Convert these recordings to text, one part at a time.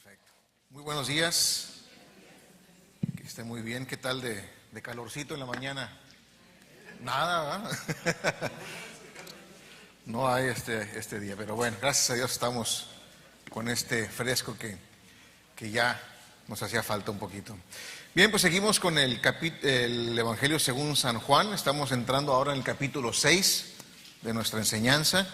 Perfecto. Muy buenos días. Que esté muy bien. ¿Qué tal de calorcito en la mañana? Nada, ¿verdad? No hay este día, pero bueno, gracias a Dios estamos con este fresco que ya nos hacía falta un poquito. Bien, pues seguimos con el Evangelio según San Juan. Estamos entrando ahora en el capítulo 6 de nuestra enseñanza.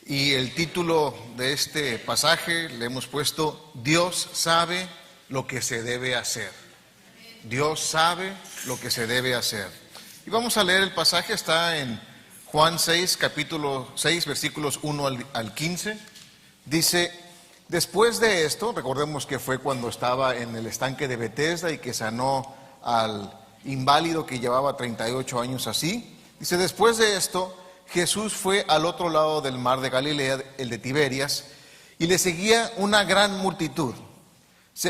Y el título de este pasaje le hemos puesto: Dios sabe lo que se debe hacer. Dios sabe lo que se debe hacer. Y vamos a leer el pasaje, está en Juan 6, capítulo 6, versículos 1 al 15. Dice: después de esto, recordemos que fue cuando estaba en el estanque de Betesda y que sanó al inválido que llevaba 38 años así. Dice: después de esto, Jesús fue al otro lado del mar de Galilea, el de Tiberias, y le seguía una gran multitud,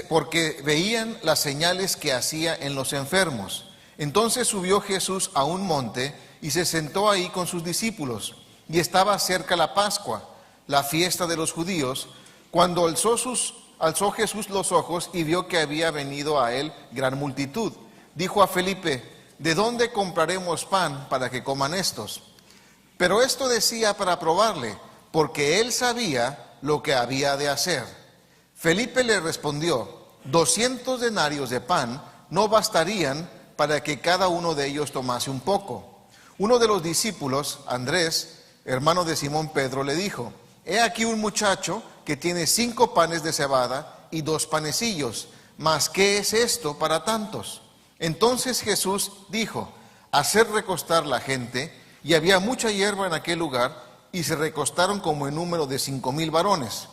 porque veían las señales que hacía en los enfermos. Entonces subió Jesús a un monte y se sentó ahí con sus discípulos, y estaba cerca la Pascua, la fiesta de los judíos, cuando alzó Jesús los ojos y vio que había venido a él gran multitud. Dijo a Felipe: ¿de dónde compraremos pan para que coman estos? Pero esto decía para probarle, porque él sabía lo que había de hacer. Felipe le respondió: 200 denarios de pan no bastarían para que cada uno de ellos tomase un poco. Uno de los discípulos, Andrés, hermano de Simón Pedro, le dijo: he aquí un muchacho que tiene 5 panes de cebada y 2 panecillos, mas ¿qué es esto para tantos? Entonces Jesús dijo: haced recostar la gente. Y había mucha hierba en aquel lugar, y se recostaron como en número de 5,000 varones.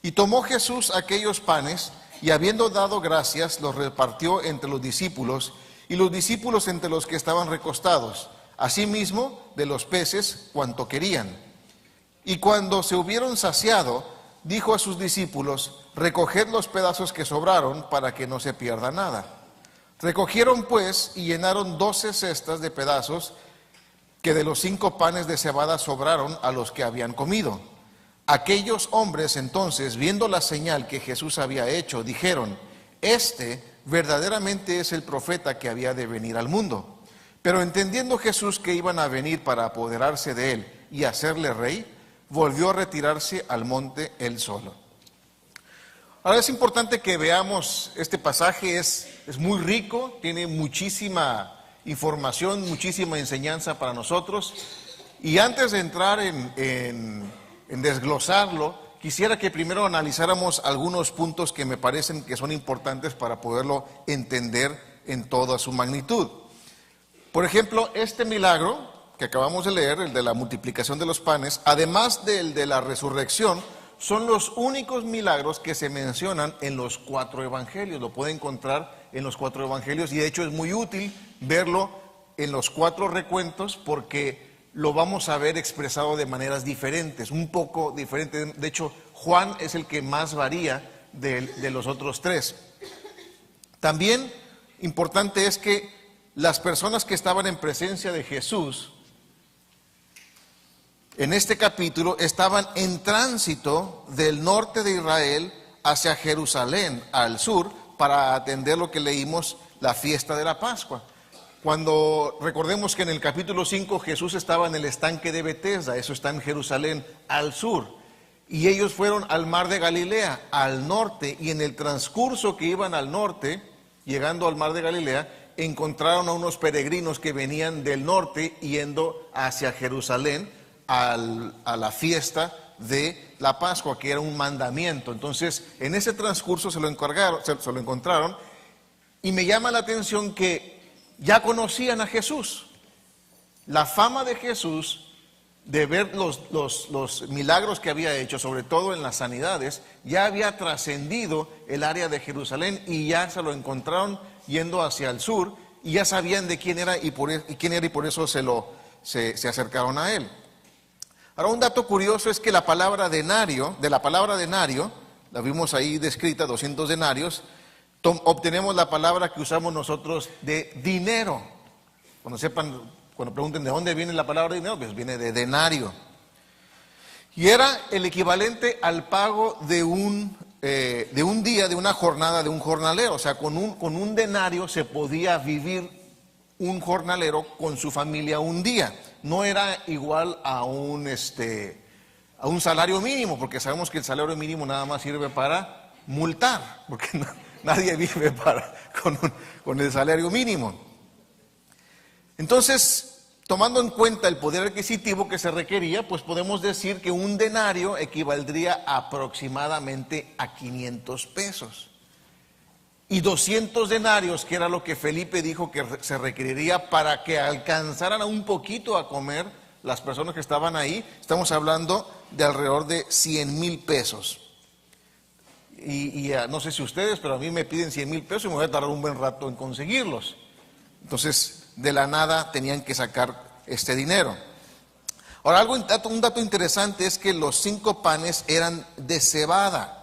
Y tomó Jesús aquellos panes, y habiendo dado gracias, los repartió entre los discípulos, y los discípulos entre los que estaban recostados, asimismo de los peces cuanto querían. Y cuando se hubieron saciado, dijo a sus discípulos: recoged los pedazos que sobraron, para que no se pierda nada. Recogieron pues, y llenaron 12 cestas de pedazos, que de los 5 panes de cebada sobraron a los que habían comido. Aquellos hombres entonces, viendo la señal que Jesús había hecho, dijeron: este verdaderamente es el profeta que había de venir al mundo. Pero entendiendo Jesús que iban a venir para apoderarse de él y hacerle rey, volvió a retirarse al monte él solo. Ahora es importante que veamos este pasaje, es muy rico, tiene muchísima información, muchísima enseñanza para nosotros. Y antes de entrar en desglosarlo, quisiera que primero analizáramos algunos puntos que me parecen que son importantes para poderlo entender en toda su magnitud. Por ejemplo, este milagro que acabamos de leer, el de la multiplicación de los panes, además del de la resurrección, son los únicos milagros que se mencionan en los 4 evangelios. Lo puede encontrar en los 4 evangelios, y de hecho es muy útil verlo en los 4 recuentos, porque lo vamos a ver expresado de maneras diferentes, un poco diferentes. De hecho, Juan es el que más varía de los otros 3. También importante es que las personas que estaban en presencia de Jesús en este capítulo estaban en tránsito del norte de Israel hacia Jerusalén, al sur, para atender lo que leímos, la fiesta de la Pascua. Cuando recordemos que en el capítulo 5 Jesús estaba en el estanque de Betesda, eso está en Jerusalén, al sur, y ellos fueron al mar de Galilea, al norte, y en el transcurso que iban al norte, llegando al mar de Galilea, encontraron a unos peregrinos que venían del norte yendo hacia Jerusalén a la fiesta de la Pascua, que era un mandamiento. Entonces, en ese transcurso se lo encontraron, y me llama la atención que ya conocían a Jesús. La fama de Jesús, de ver los milagros que había hecho, sobre todo en las sanidades, ya había trascendido el área de Jerusalén, y ya se lo encontraron yendo hacia el sur, y ya sabían de quién era y por eso se acercaron a él. Ahora, un dato curioso es que la palabra denario, la vimos ahí descrita, 200 denarios, obtenemos la palabra que usamos nosotros de dinero. Cuando pregunten de dónde viene la palabra dinero, pues viene de denario. Y era el equivalente al pago de un de un día, de una jornada de un jornalero. O sea, con un denario se podía vivir un jornalero con su familia un día. No era igual a un salario mínimo, porque sabemos que el salario mínimo nada más sirve para multar, porque nadie vive con el salario mínimo. Entonces, tomando en cuenta el poder adquisitivo que se requería, pues podemos decir que un denario equivaldría aproximadamente a 500 pesos. Y 200 denarios, que era lo que Felipe dijo que se requeriría para que alcanzaran un poquito a comer las personas que estaban ahí, estamos hablando de alrededor de 100,000 pesos. Y no sé si ustedes, pero a mí me piden 100,000 pesos y me voy a tardar un buen rato en conseguirlos. Entonces, de la nada tenían que sacar este dinero. Ahora, un dato interesante es que los 5 panes eran de cebada,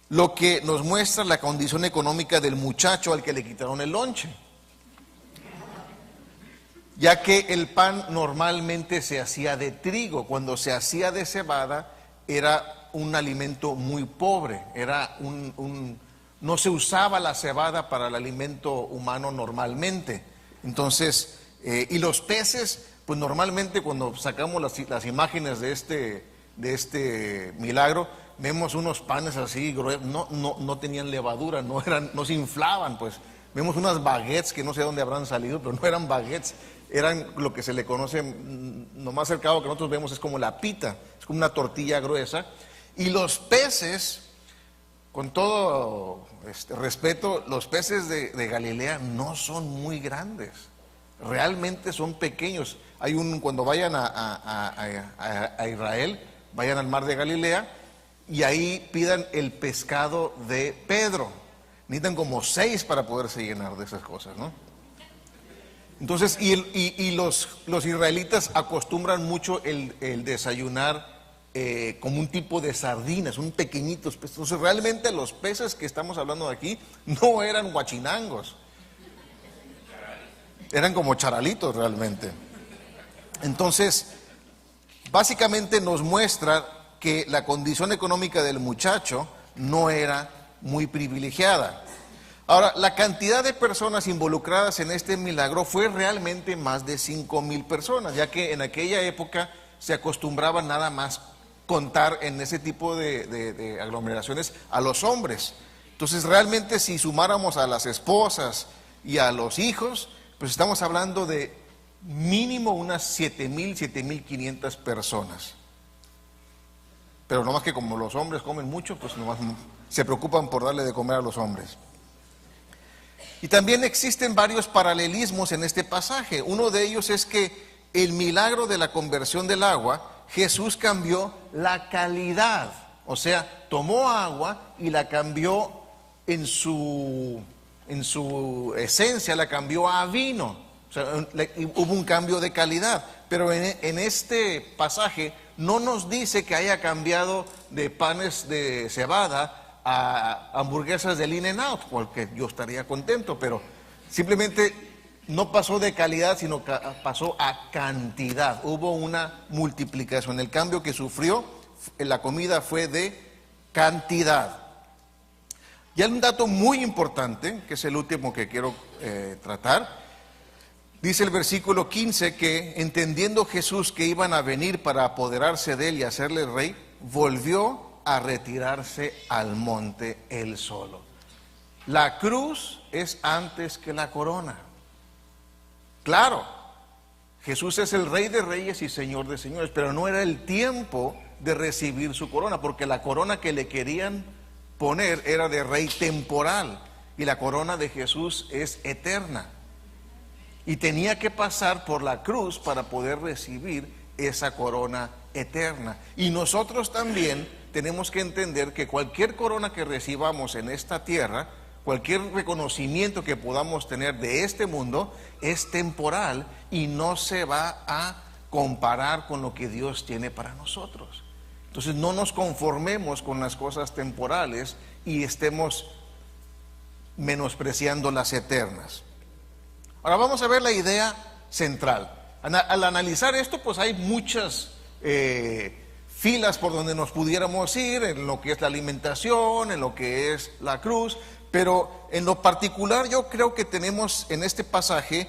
lo que nos muestra la condición económica del muchacho al que le quitaron el lonche, ya que el pan normalmente se hacía de trigo. Cuando se hacía de cebada era un alimento muy pobre, no se usaba la cebada para el alimento humano normalmente. Entonces, y los peces, pues normalmente cuando sacamos las imágenes de este milagro, vemos unos panes así gruesos, no tenían levadura, no se inflaban, pues. Vemos unas baguettes que no sé de dónde habrán salido, pero no eran baguettes, eran lo que se le conoce, lo más cercano que nosotros vemos es como la pita, es como una tortilla gruesa. Y los peces, con todo respeto, los peces de Galilea no son muy grandes, realmente son pequeños. Cuando vayan a Israel, vayan al mar de Galilea y ahí pidan el pescado de Pedro. Necesitan como 6 para poderse llenar de esas cosas, ¿no? Entonces, y los israelitas acostumbran mucho el desayunar como un tipo de sardinas, un pequeñitos peces. Entonces, realmente los peces que estamos hablando de aquí no eran guachinangos, eran como charalitos realmente. Entonces, básicamente nos muestra que la condición económica del muchacho no era muy privilegiada. Ahora, la cantidad de personas involucradas en este milagro fue realmente más de 5,000 personas, ya que en aquella época se acostumbraba nada más contar en ese tipo de aglomeraciones a los hombres. Entonces, realmente si sumáramos a las esposas y a los hijos, pues estamos hablando de mínimo unas 7,000, 7,500 personas. Pero nomás que como los hombres comen mucho, pues nomás se preocupan por darle de comer a los hombres. Y también existen varios paralelismos en este pasaje. Uno de ellos es que el milagro de la conversión del agua, Jesús cambió la calidad. O sea, tomó agua y la cambió en su esencia, la cambió a vino. O sea, hubo un cambio de calidad. Pero en este pasaje no nos dice que haya cambiado de panes de cebada a hamburguesas del In-N-Out, porque yo estaría contento, pero simplemente no pasó de calidad, sino pasó a cantidad. Hubo una multiplicación. El cambio que sufrió la comida fue de cantidad. Y hay un dato muy importante, que es el último que quiero tratar. Dice el versículo 15 que entendiendo Jesús que iban a venir para apoderarse de él y hacerle rey, volvió a retirarse al monte él solo. La cruz es antes que la corona. Claro, Jesús es el Rey de Reyes y Señor de Señores, pero no era el tiempo de recibir su corona, porque la corona que le querían poner era de rey temporal y la corona de Jesús es eterna. Y tenía que pasar por la cruz para poder recibir esa corona eterna. Y nosotros también tenemos que entender que cualquier corona que recibamos en esta tierra, cualquier reconocimiento que podamos tener de este mundo, es temporal y no se va a comparar con lo que Dios tiene para nosotros. Entonces no nos conformemos con las cosas temporales y estemos menospreciando las eternas. Ahora vamos a ver la idea central. Al analizar esto, pues hay muchas filas por donde nos pudiéramos ir, en lo que es la alimentación, en lo que es la cruz, pero en lo particular yo creo que tenemos en este pasaje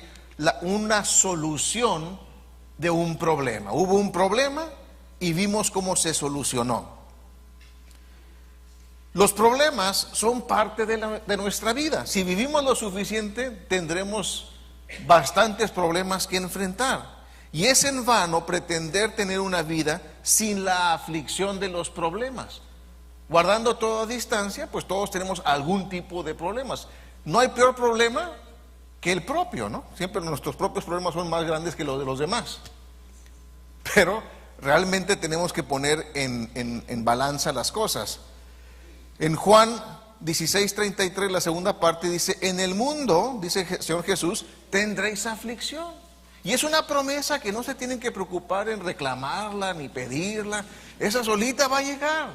una solución de un problema. Hubo un problema y vimos cómo se solucionó. Los problemas son parte de nuestra vida. Si vivimos lo suficiente, tendremos bastantes problemas que enfrentar. Y es en vano pretender tener una vida sin la aflicción de los problemas. Guardando toda distancia, pues todos tenemos algún tipo de problemas. No hay peor problema que el propio, ¿no? Siempre nuestros propios problemas son más grandes que los de los demás. Pero realmente tenemos que poner en balanza las cosas. En Juan 16:33, la segunda parte dice: en el mundo, dice el Señor Jesús, tendréis aflicción. Y es una promesa que no se tienen que preocupar en reclamarla ni pedirla. Esa solita va a llegar.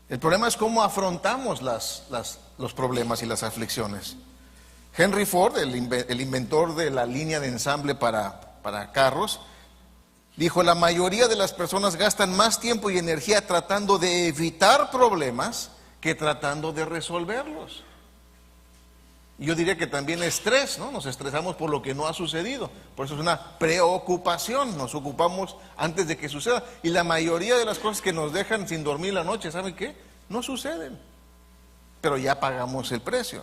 El problema es cómo afrontamos los problemas y las aflicciones. Henry Ford, el inventor de la línea de ensamble para carros, dijo: la mayoría de las personas gastan más tiempo y energía tratando de evitar problemas que tratando de resolverlos. Y yo diría que también estrés, ¿no? Nos estresamos por lo que no ha sucedido. Por eso es una preocupación, nos ocupamos antes de que suceda. Y la mayoría de las cosas que nos dejan sin dormir la noche, ¿saben qué? No suceden. Pero ya pagamos el precio.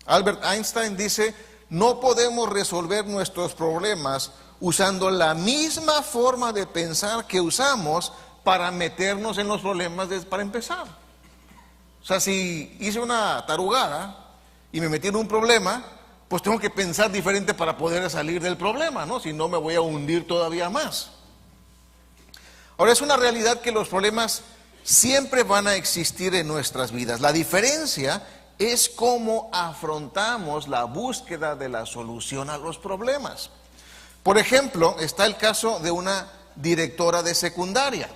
Albert Einstein dice: no podemos resolver nuestros problemas usando la misma forma de pensar que usamos para meternos en los problemas para empezar. O sea, si hice una tarugada y me metí en un problema, pues tengo que pensar diferente para poder salir del problema, ¿no? Si no, me voy a hundir todavía más. Ahora, es una realidad que los problemas siempre van a existir en nuestras vidas. La diferencia es cómo afrontamos la búsqueda de la solución a los problemas. Por ejemplo, está el caso de una directora de secundaria,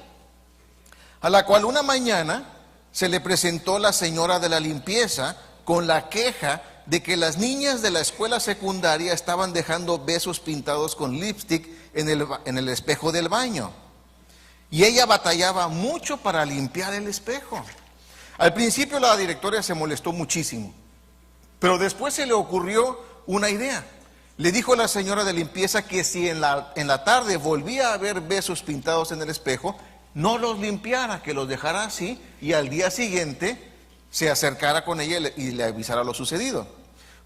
a la cual una mañana se le presentó la señora de la limpieza con la queja de que las niñas de la escuela secundaria estaban dejando besos pintados con lipstick en el espejo del baño. Y ella batallaba mucho para limpiar el espejo. Al principio la directora se molestó muchísimo, pero después se le ocurrió una idea. Le dijo a la señora de limpieza que si en la tarde volvía a ver besos pintados en el espejo, no los limpiara, que los dejara así, y al día siguiente se acercara con ella y le avisara lo sucedido.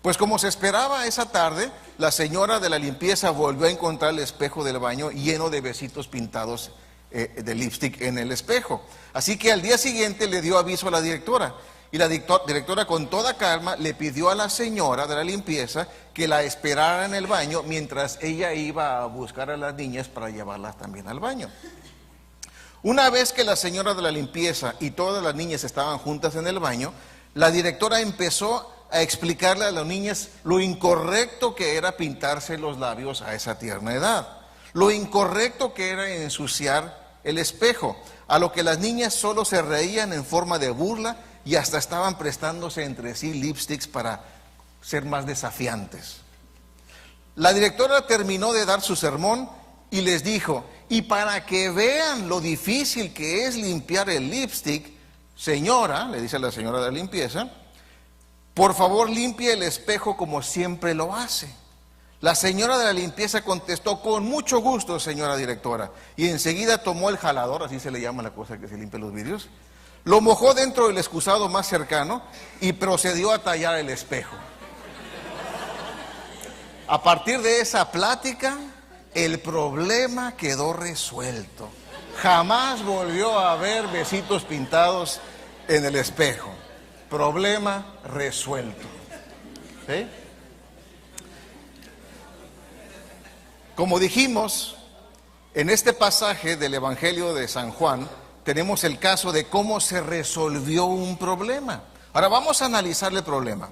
Pues como se esperaba, esa tarde la señora de la limpieza volvió a encontrar el espejo del baño lleno de besitos pintados de lipstick en el espejo. Así que al día siguiente le dio aviso a la directora, y la directora con toda calma le pidió a la señora de la limpieza que la esperara en el baño mientras ella iba a buscar a las niñas para llevarlas también al baño. Una vez que la señora de la limpieza y todas las niñas estaban juntas en el baño, la directora empezó a explicarle a las niñas lo incorrecto que era pintarse los labios a esa tierna edad, lo incorrecto que era ensuciar el espejo, a lo que las niñas solo se reían en forma de burla y hasta estaban prestándose entre sí lipsticks para ser más desafiantes. La directora terminó de dar su sermón y les dijo: y para que vean lo difícil que es limpiar el lipstick, señora, le dice a la señora de la limpieza, por favor limpie el espejo como siempre lo hace. La señora de la limpieza contestó: con mucho gusto, señora directora. Y enseguida tomó el jalador, así se le llama la cosa que se limpia los vidrios, lo mojó dentro del excusado más cercano y procedió a tallar el espejo. A partir de esa plática, el problema quedó resuelto. Jamás volvió a haber besitos pintados en el espejo. Problema resuelto. ¿Sí? Como dijimos, en este pasaje del Evangelio de San Juan, tenemos el caso de cómo se resolvió un problema. Ahora vamos a analizar el problema.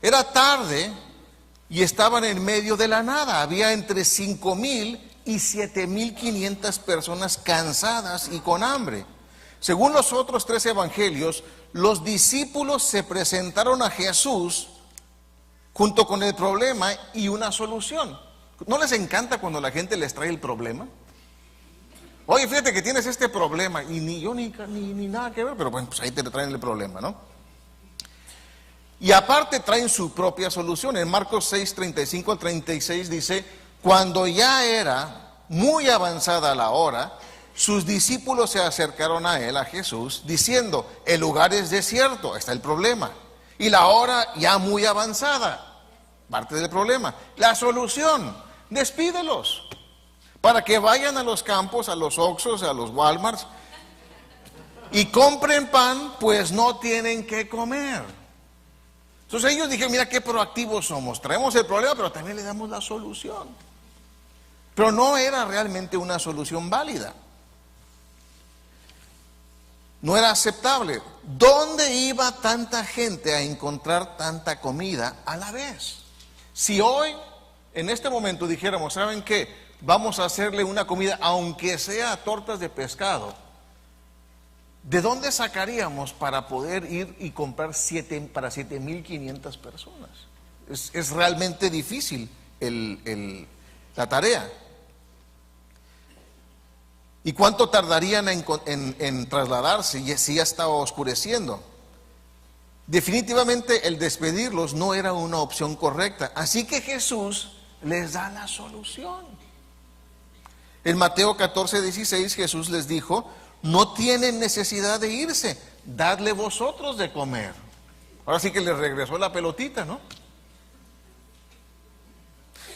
Era tarde y estaban en medio de la nada. Había entre 5,000 y 7,500 personas cansadas y con hambre. Según los otros 3 evangelios, los discípulos se presentaron a Jesús junto con el problema y una solución. ¿No les encanta cuando la gente les trae el problema? Oye, fíjate que tienes este problema y ni yo ni nada que ver, pero bueno, pues ahí te traen el problema, ¿no? Y aparte traen su propia solución. En Marcos 6, 35 al 36 dice: cuando ya era muy avanzada la hora, sus discípulos se acercaron a él, a Jesús, diciendo: el lugar es desierto, está el problema, y la hora ya muy avanzada, parte del problema. La solución: despídelos, para que vayan a los campos, a los Oxxos, a los Walmarts, y compren pan, pues no tienen que comer. Entonces ellos dijeron: mira qué proactivos somos, traemos el problema, pero también le damos la solución. Pero no era realmente una solución válida. No era aceptable. ¿Dónde iba tanta gente a encontrar tanta comida a la vez? Si hoy, en este momento, dijéramos: ¿saben qué? Vamos a hacerle una comida, aunque sea tortas de pescado. ¿De dónde sacaríamos para poder ir y comprar para 7,500 personas? Es realmente difícil la tarea. ¿Y cuánto tardarían en trasladarse si ya estaba oscureciendo? Definitivamente el despedirlos no era una opción correcta. Así que Jesús les da la solución. En Mateo 14, 16 Jesús les dijo: no tienen necesidad de irse, dadle vosotros de comer. Ahora sí que les regresó la pelotita, ¿no?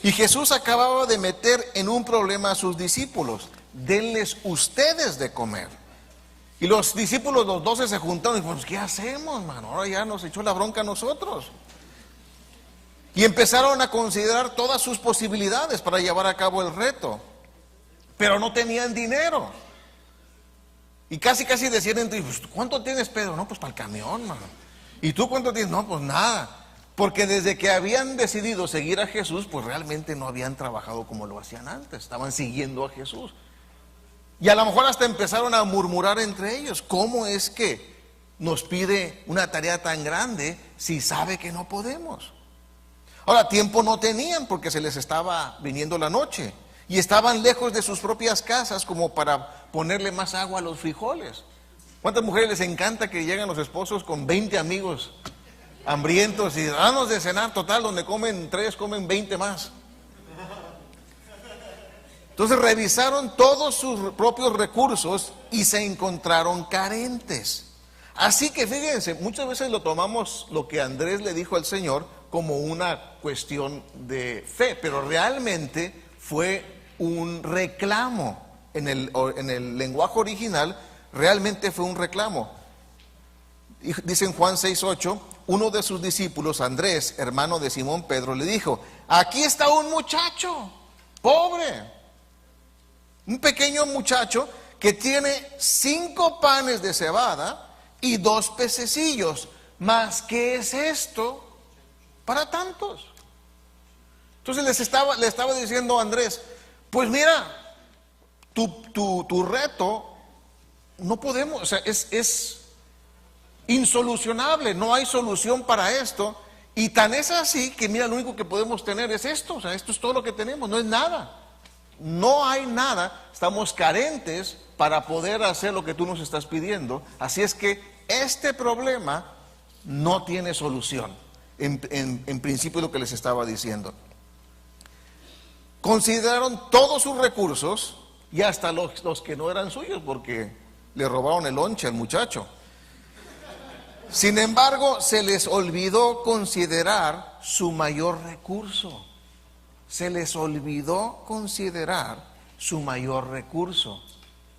Y Jesús acababa de meter en un problema a sus discípulos: denles ustedes de comer. Y los discípulos, los 12, se juntaron y dijeron: pues, ¿qué hacemos, mano? Ahora ya nos echó la bronca a nosotros. Y empezaron a considerar todas sus posibilidades para llevar a cabo el reto, pero no tenían dinero. Y casi decían entre ellos: pues, ¿cuánto tienes, Pedro? No, pues para el camión, mano. ¿Y tú cuánto tienes? No, pues nada. Porque desde que habían decidido seguir a Jesús, pues realmente no habían trabajado como lo hacían antes, estaban siguiendo a Jesús. Y a lo mejor hasta empezaron a murmurar entre ellos: ¿cómo es que nos pide una tarea tan grande si sabe que no podemos? Ahora, tiempo no tenían porque se les estaba viniendo la noche y estaban lejos de sus propias casas como para ponerle más agua a los frijoles. ¿Cuántas mujeres les encanta que llegan los esposos con 20 amigos hambrientos y danos de cenar? Total, donde comen 3, comen 20 más. Entonces revisaron todos sus propios recursos y se encontraron carentes. Así que fíjense, muchas veces lo tomamos, lo que Andrés le dijo al Señor, como una cuestión de fe, pero realmente fue un reclamo. En el lenguaje original realmente fue un reclamo. Dice en Juan 6:8, uno de sus discípulos, Andrés, hermano de Simón Pedro, le dijo: aquí está un muchacho pobre, un pequeño muchacho que tiene 5 panes de cebada y 2 pececillos. ¿Mas qué es esto para tantos? Entonces le estaba diciendo a Andrés: pues mira, tu reto no podemos, o sea, es insolucionable, no hay solución para esto. Y tan es así que mira, lo único que podemos tener es esto, o sea, esto es todo lo que tenemos, no es nada. No hay nada, estamos carentes para poder hacer lo que tú nos estás pidiendo. Así es que este problema no tiene solución. En principio, lo que les estaba diciendo. Consideraron todos sus recursos y hasta los que no eran suyos, porque le robaron el lonche al muchacho. Sin embargo, se les olvidó considerar su mayor recurso. Se les olvidó considerar su mayor recurso.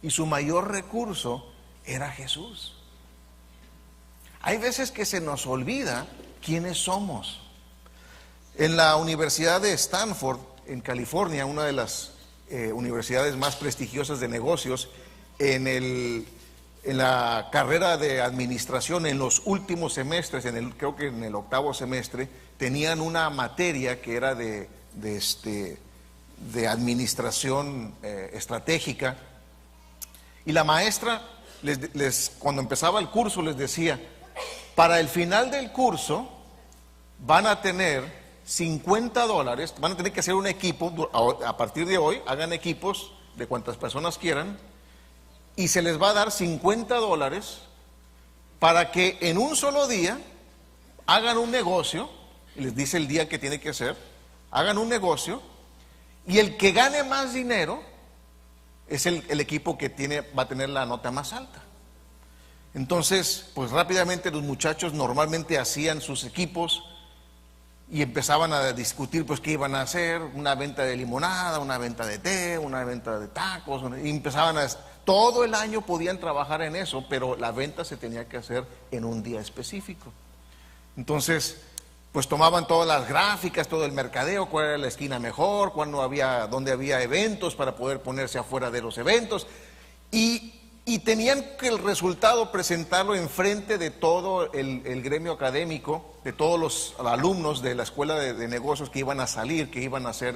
Y su mayor recurso era Jesús. Hay veces que se nos olvida quiénes somos. En la Universidad de Stanford, en California, una de las universidades más prestigiosas de negocios, en la carrera de administración, en los últimos semestres, creo que en el 8º semestre, tenían una materia que era de administración estratégica, y la maestra cuando empezaba el curso les decía: para el final del curso van a tener $50, van a tener que hacer un equipo, a partir de hoy, hagan equipos de cuantas personas quieran, y se les va a dar $50 para que en un solo día hagan un negocio, y les dice el día que tiene que hacer, hagan un negocio, y el que gane más dinero es el equipo que va a tener la nota más alta. Entonces, pues rápidamente los muchachos normalmente hacían sus equipos y empezaban a discutir pues qué iban a hacer, una venta de limonada, una venta de té, una venta de tacos, y empezaban todo el año podían trabajar en eso, pero la venta se tenía que hacer en un día específico. Entonces, pues tomaban todas las gráficas, todo el mercadeo, cuál era la esquina mejor, dónde había eventos para poder ponerse afuera de los eventos, y tenían que el resultado presentarlo enfrente de todo el gremio académico, de todos los alumnos de la escuela de negocios que iban a salir, que iban a ser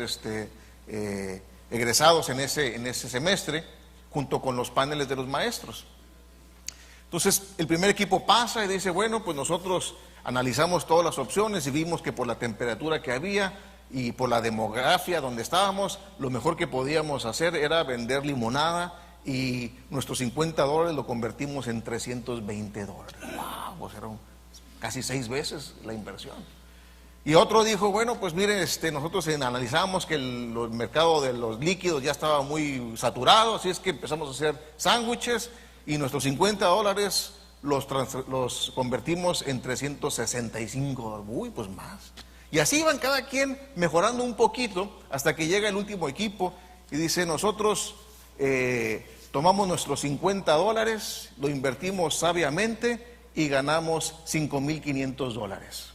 egresados en ese semestre, junto con los paneles de los maestros. Entonces el primer equipo pasa y dice, bueno, pues nosotros analizamos todas las opciones y vimos que por la temperatura que había y por la demografía donde estábamos, lo mejor que podíamos hacer era vender limonada, y nuestros $50 lo convertimos en $320. ¡Wow! Pues era casi 6 veces la inversión. Y otro dijo, bueno, pues mire, nosotros analizamos que el mercado de los líquidos ya estaba muy saturado, así es que empezamos a hacer sándwiches y nuestros $50 los convertimos en $365. Uy, pues más. Y así iban cada quien mejorando un poquito hasta que llega el último equipo y dice, nosotros tomamos nuestros $50, lo invertimos sabiamente y ganamos $5,500.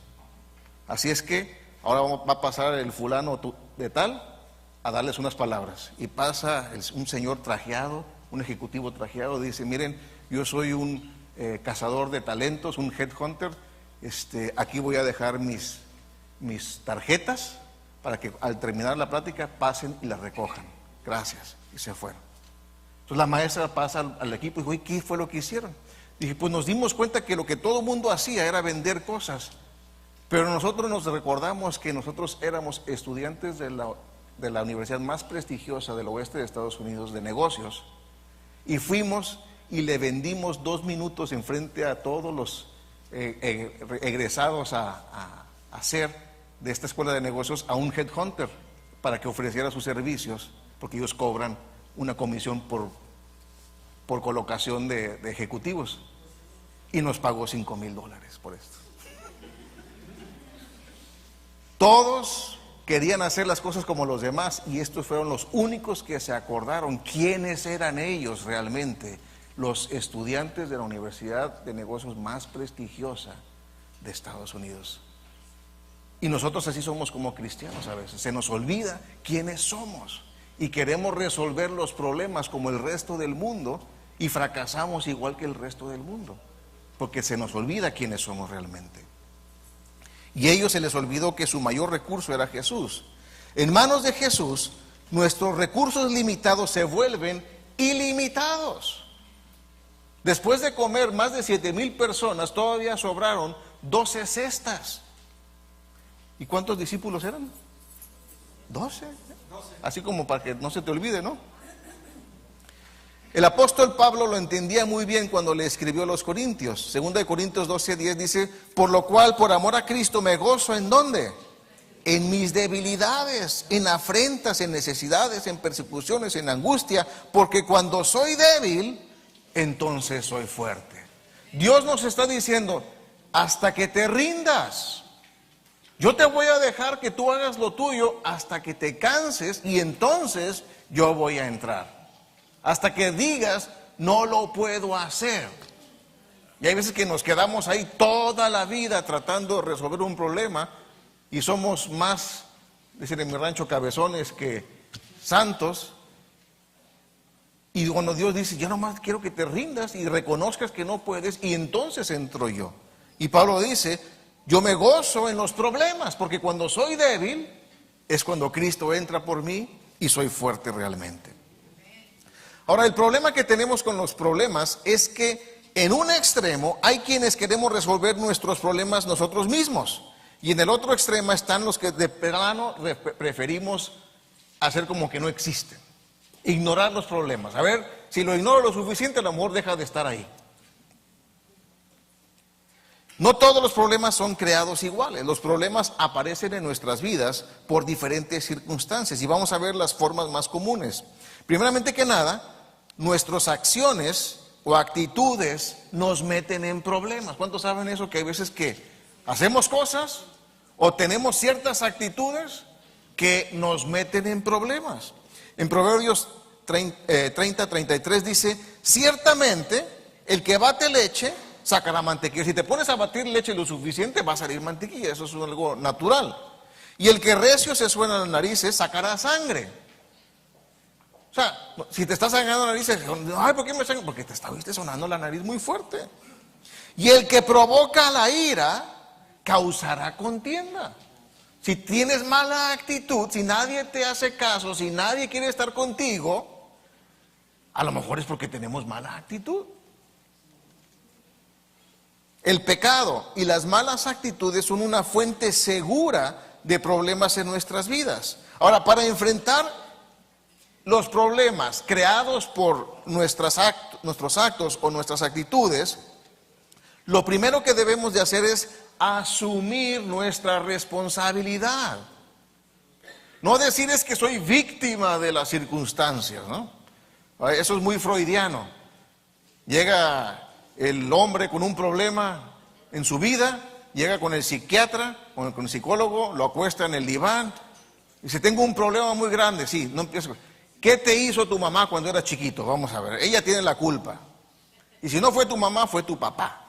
Así es que ahora va a pasar el fulano de tal a darles unas palabras. Y pasa un señor trajeado, un ejecutivo trajeado, dice, miren, yo soy un cazador de talentos, un headhunter, aquí voy a dejar mis tarjetas para que al terminar la plática pasen y las recojan. Gracias. Y se fueron. Entonces la maestra pasa al equipo y dijo, ¿y qué fue lo que hicieron? Dije, pues nos dimos cuenta que lo que todo el mundo hacía era vender cosas, pero nosotros nos recordamos que nosotros éramos estudiantes de la universidad más prestigiosa del oeste de Estados Unidos de negocios, y fuimos y le vendimos 2 minutos enfrente a todos los egresados a hacer de esta escuela de negocios a un headhunter para que ofreciera sus servicios, porque ellos cobran una comisión por colocación de ejecutivos, y nos pagó $5,000 por esto. Todos querían hacer las cosas como los demás, y estos fueron los únicos que se acordaron quiénes eran ellos realmente, los estudiantes de la universidad de negocios más prestigiosa de Estados Unidos. Y nosotros así somos como cristianos a veces, se nos olvida quiénes somos y queremos resolver los problemas como el resto del mundo y fracasamos igual que el resto del mundo, porque se nos olvida quiénes somos realmente. Y a ellos se les olvidó que su mayor recurso era Jesús. En manos de Jesús, nuestros recursos limitados se vuelven ilimitados. Después de comer más de 7,000 personas, todavía sobraron 12 cestas. ¿Y cuántos discípulos eran? 12. Así como para que no se te olvide, ¿no? El apóstol Pablo lo entendía muy bien cuando le escribió a los Corintios. 2 Corintios 12:10 dice, por lo cual, por amor a Cristo, me gozo, ¿en dónde? En mis debilidades, en afrentas, en necesidades, en persecuciones, en angustia, porque cuando soy débil, entonces soy fuerte. Dios nos está diciendo, hasta que te rindas, yo te voy a dejar que tú hagas lo tuyo hasta que te canses, y entonces yo voy a entrar. Hasta que digas, no lo puedo hacer. Y hay veces que nos quedamos ahí toda la vida tratando de resolver un problema y somos más, dicen en mi rancho, cabezones que santos. Y cuando Dios dice, yo nomás quiero que te rindas y reconozcas que no puedes, y entonces entro yo. Y Pablo dice, yo me gozo en los problemas, porque cuando soy débil es cuando Cristo entra por mí y soy fuerte realmente. Ahora, el problema que tenemos con los problemas es que en un extremo hay quienes queremos resolver nuestros problemas nosotros mismos. Y en el otro extremo están los que de plano preferimos hacer como que no existen. Ignorar los problemas. A ver, si lo ignoro lo suficiente, el amor deja de estar ahí. No todos los problemas son creados iguales. Los problemas aparecen en nuestras vidas por diferentes circunstancias. Y vamos a ver las formas más comunes. Primeramente que nada, nuestras acciones o actitudes nos meten en problemas. ¿Cuántos saben eso? Que hay veces que hacemos cosas o tenemos ciertas actitudes que nos meten en problemas. En Proverbios 30:33 dice: ciertamente el que bate leche sacará mantequilla. Si te pones a batir leche lo suficiente, va a salir mantequilla. Eso es algo natural. Y el que recio se suena las narices sacará sangre. O sea, si te estás sangrando la nariz, ay, ¿por qué me sangra? Porque te estuviste sonando la nariz muy fuerte. Y el que provoca la ira causará contienda. Si tienes mala actitud, si nadie te hace caso, si nadie quiere estar contigo, a lo mejor es porque tenemos mala actitud. El pecado y las malas actitudes son una fuente segura de problemas en nuestras vidas. Ahora, para enfrentar los problemas creados por nuestros actos o nuestras actitudes, lo primero que debemos de hacer es asumir nuestra responsabilidad. No decir es que soy víctima de las circunstancias, ¿no? Eso es muy freudiano. Llega el hombre con un problema en su vida, llega con el psiquiatra, con el psicólogo, lo acuesta en el diván, y dice: tengo un problema muy grande. Sí, no empieza. ¿Qué te hizo tu mamá cuando eras chiquito? Vamos a ver, ella tiene la culpa. Y si no fue tu mamá, fue tu papá.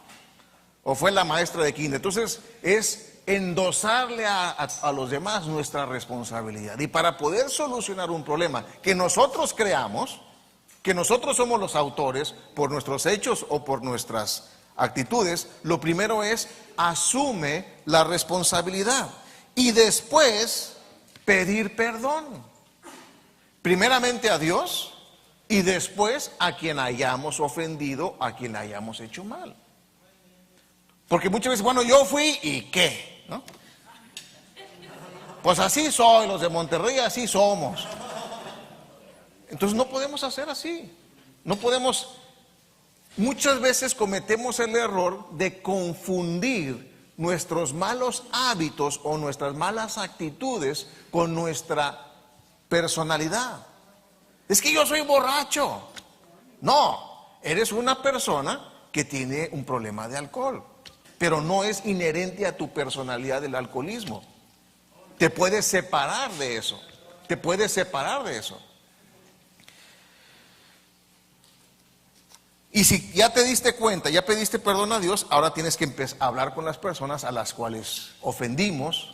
O fue la maestra de kinder. Entonces es endosarle a los demás nuestra responsabilidad. Y para poder solucionar un problema que nosotros creamos, que nosotros somos los autores por nuestros hechos o por nuestras actitudes, lo primero es asume la responsabilidad. Y después pedir perdón. Primeramente a Dios y después a quien hayamos ofendido, a quien hayamos hecho mal. Porque muchas veces, bueno, yo fui y ¿qué? ¿No? Pues así soy, los de Monterrey así somos. Entonces no podemos hacer así. No podemos, muchas veces cometemos el error de confundir nuestros malos hábitos o nuestras malas actitudes con nuestra personalidad. Es que yo soy borracho. No, eres una persona que tiene un problema de alcohol, pero no es inherente a tu personalidad el alcoholismo. Te puedes separar de eso. Te puedes separar de eso. Y si ya te diste cuenta, ya pediste perdón a Dios, ahora tienes que empezar a hablar con las personas a las cuales ofendimos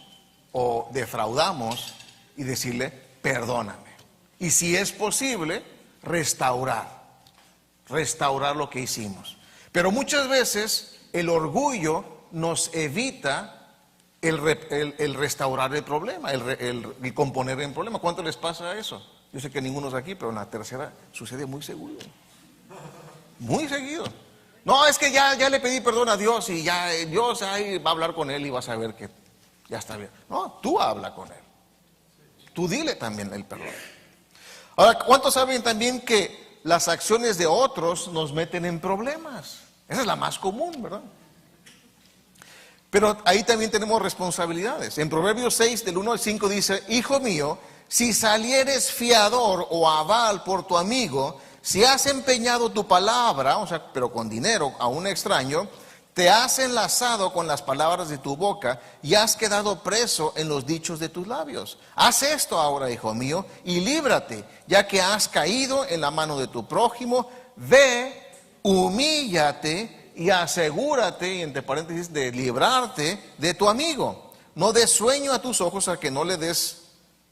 o defraudamos y decirle: perdóname. Y si es posible, restaurar lo que hicimos. Pero muchas veces el orgullo nos evita el restaurar el problema, el componer el problema. ¿Cuánto les pasa eso? Yo sé que ninguno es aquí, pero en la tercera sucede muy seguido. Muy seguido. No, es que ya le pedí perdón a Dios y ya Dios ahí va a hablar con él y va a saber que ya está bien. No, tú habla con él. Tú dile también el perdón. Ahora, ¿cuántos saben también que las acciones de otros nos meten en problemas? Esa es la más común, ¿verdad? Pero ahí también tenemos responsabilidades. En Proverbios 6, del 1 al 5 dice: hijo mío, si salieres fiador o aval por tu amigo, si has empeñado tu palabra, o sea, pero con dinero a un extraño, te has enlazado con las palabras de tu boca y has quedado preso en los dichos de tus labios. Haz esto ahora, hijo mío, y líbrate, ya que has caído en la mano de tu prójimo. Ve, humíllate y asegúrate, y entre paréntesis, de librarte de tu amigo. No des sueño a tus ojos, a que no le des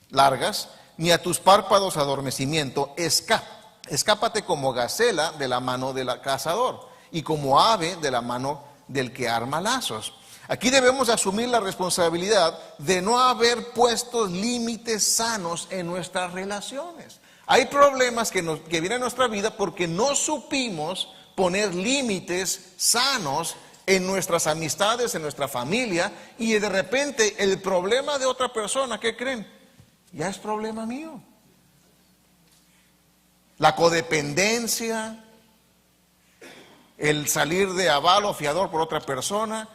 largas, ni a tus párpados adormecimiento. Escápate como gacela de la mano del cazador y como ave de la mano del que arma lazos. Aquí debemos asumir la responsabilidad de no haber puesto límites sanos en nuestras relaciones. Hay problemas que vienen a nuestra vida porque no supimos poner límites sanos en nuestras amistades, en nuestra familia, y de repente el problema de otra persona, ¿qué creen? Ya es problema mío. La codependencia, el salir de aval o fiador por otra persona,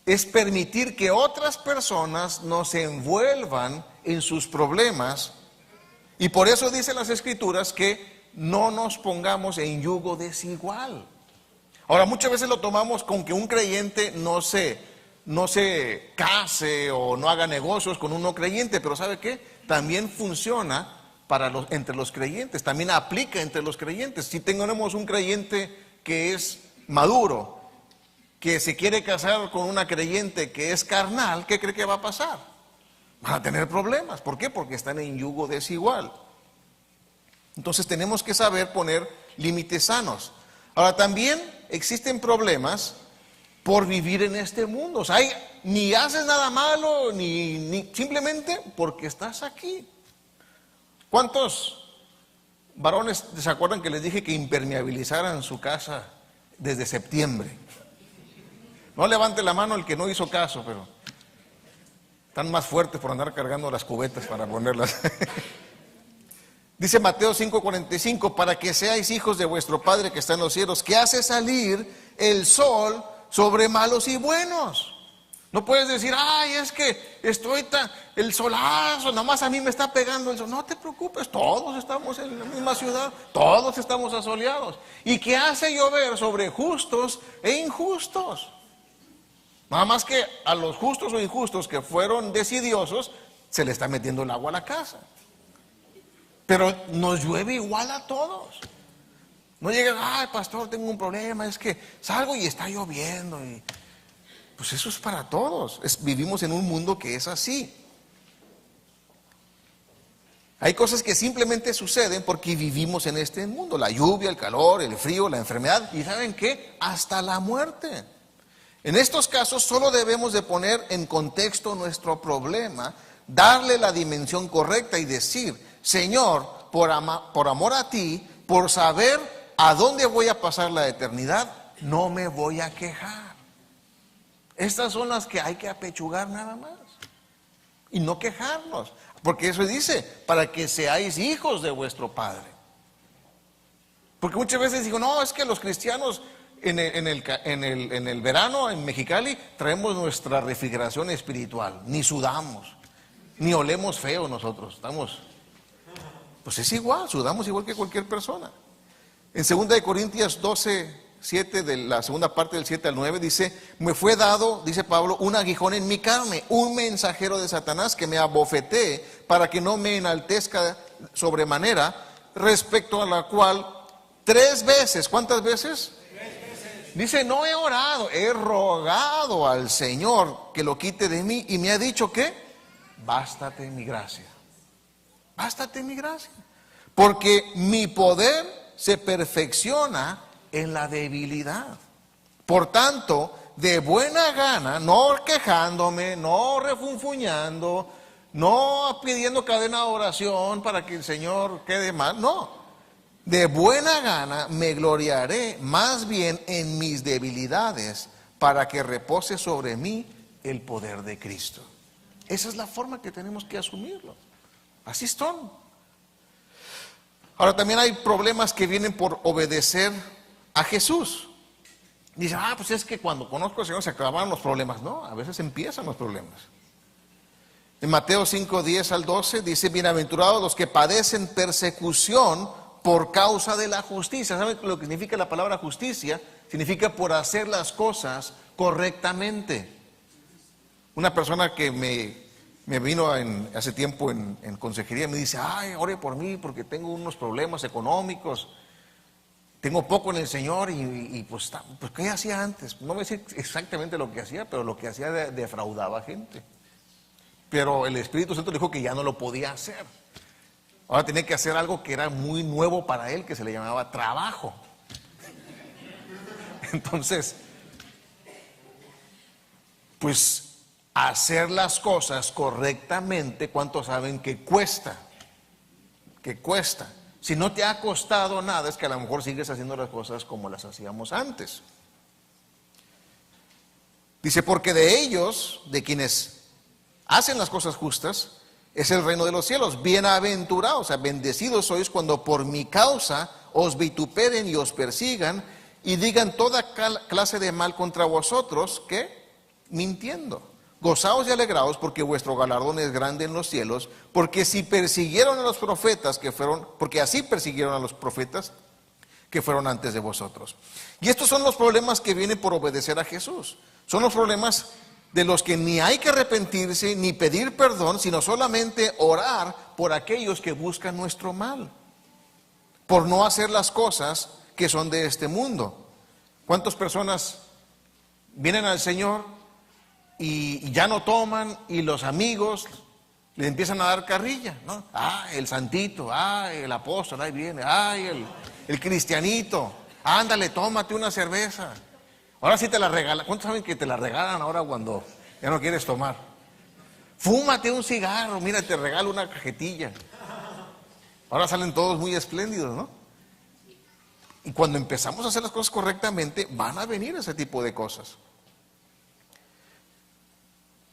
es permitir que otras personas nos envuelvan en sus problemas. Y por eso dicen las Escrituras que no nos pongamos en yugo desigual. Ahora, muchas veces lo tomamos con que un creyente no se case o no haga negocios con un no creyente, pero ¿sabe qué? También funciona entre los creyentes, también aplica entre los creyentes. Si tenemos un creyente que es maduro, que se quiere casar con una creyente que es carnal, ¿qué cree que va a pasar? Van a tener problemas. ¿Por qué? Porque están en yugo desigual. Entonces tenemos que saber poner límites sanos. Ahora, también existen problemas por vivir en este mundo. O sea, ni haces nada malo, ni simplemente porque estás aquí. ¿Cuántos varones se acuerdan que les dije que impermeabilizaran su casa desde septiembre? No levante la mano el que no hizo caso, pero están más fuertes por andar cargando las cubetas para ponerlas. Dice Mateo 5:45, para que seáis hijos de vuestro Padre que está en los cielos, que hace salir el sol sobre malos y buenos. No puedes decir, ay, es que el solazo, nada más a mí me está pegando el sol. No te preocupes, todos estamos en la misma ciudad, todos estamos asoleados. Y que hace llover sobre justos e injustos. Nada más que a los justos o injustos que fueron decidiosos, se le está metiendo el agua a la casa. Pero nos llueve igual a todos. No llegan, ay, pastor, tengo un problema, es que salgo y está lloviendo. Y pues eso es para todos. Vivimos en un mundo que es así. Hay cosas que simplemente suceden porque vivimos en este mundo. La lluvia, el calor, el frío, la enfermedad. ¿Y saben qué? Hasta la muerte. En estos casos solo debemos de poner en contexto nuestro problema, darle la dimensión correcta y decir, Señor, por amor a ti, por saber a dónde voy a pasar la eternidad, no me voy a quejar. Estas son las que hay que apechugar nada más y no quejarnos, porque eso dice, para que seáis hijos de vuestro Padre. Porque muchas veces digo, no, es que los cristianos en el verano en Mexicali traemos nuestra refrigeración espiritual, ni sudamos, ni olemos feo nosotros, pues es igual, sudamos igual que cualquier persona. En 2 Corintios 12:7, de la segunda parte del 7 al 9, dice, me fue dado, dice Pablo, un aguijón en mi carne, un mensajero de Satanás que me abofetee para que no me enaltezca sobremanera, respecto a la cual 3 veces, ¿cuántas veces? Dice, no he orado, he rogado al Señor que lo quite de mí y me ha dicho que, bástate mi gracia. Bástate mi gracia. Porque mi poder se perfecciona en la debilidad. Por tanto, de buena gana, no quejándome, no refunfuñando, no pidiendo cadena de oración para que el Señor quede mal, no. De buena gana me gloriaré más bien en mis debilidades para que repose sobre mí el poder de Cristo. Esa es la forma que tenemos que asumirlo. Así son. Ahora también hay problemas que vienen por obedecer a Jesús. Dice, pues es que cuando conozco al Señor se acabaron los problemas. No, a veces empiezan los problemas. En Mateo 5:10 al 12 dice, bienaventurados los que padecen persecución por causa de la justicia. ¿Saben lo que significa la palabra justicia? Significa por hacer las cosas correctamente. Una persona que me vino hace tiempo en consejería me dice, ore por mí porque tengo unos problemas económicos, tengo poco en el Señor y pues ¿qué hacía antes? No me sé exactamente lo que hacía, pero lo que hacía defraudaba gente. Pero el Espíritu Santo le dijo que ya no lo podía hacer. Ahora tenía que hacer algo que era muy nuevo para él, que se le llamaba trabajo. Entonces, pues hacer las cosas correctamente, ¿cuántos saben que cuesta? Que cuesta. Si no te ha costado nada, es que a lo mejor sigues haciendo las cosas como las hacíamos antes. Dice, porque de ellos, de quienes hacen las cosas justas, es el reino de los cielos. Bienaventurados, o sea, bendecidos sois cuando por mi causa os vituperen y os persigan y digan toda clase de mal contra vosotros, ¿qué? Mintiendo. Gozaos y alegraos porque vuestro galardón es grande en los cielos, porque si persiguieron a los profetas porque así persiguieron a los profetas que fueron antes de vosotros. Y estos son los problemas que vienen por obedecer a Jesús. Son los problemas de los que ni hay que arrepentirse ni pedir perdón, sino solamente orar por aquellos que buscan nuestro mal, por no hacer las cosas que son de este mundo. ¿Cuántas personas vienen al Señor y ya no toman y los amigos le empiezan a dar carrilla, ¿no? El santito, el apóstol, ahí viene, el cristianito, ándale, tómate una cerveza. Ahora sí te la regalan. ¿Cuántos saben que te la regalan ahora cuando ya no quieres tomar? Fúmate un cigarro, mira, te regalo una cajetilla. Ahora salen todos muy espléndidos, ¿no? Y cuando empezamos a hacer las cosas correctamente, van a venir ese tipo de cosas.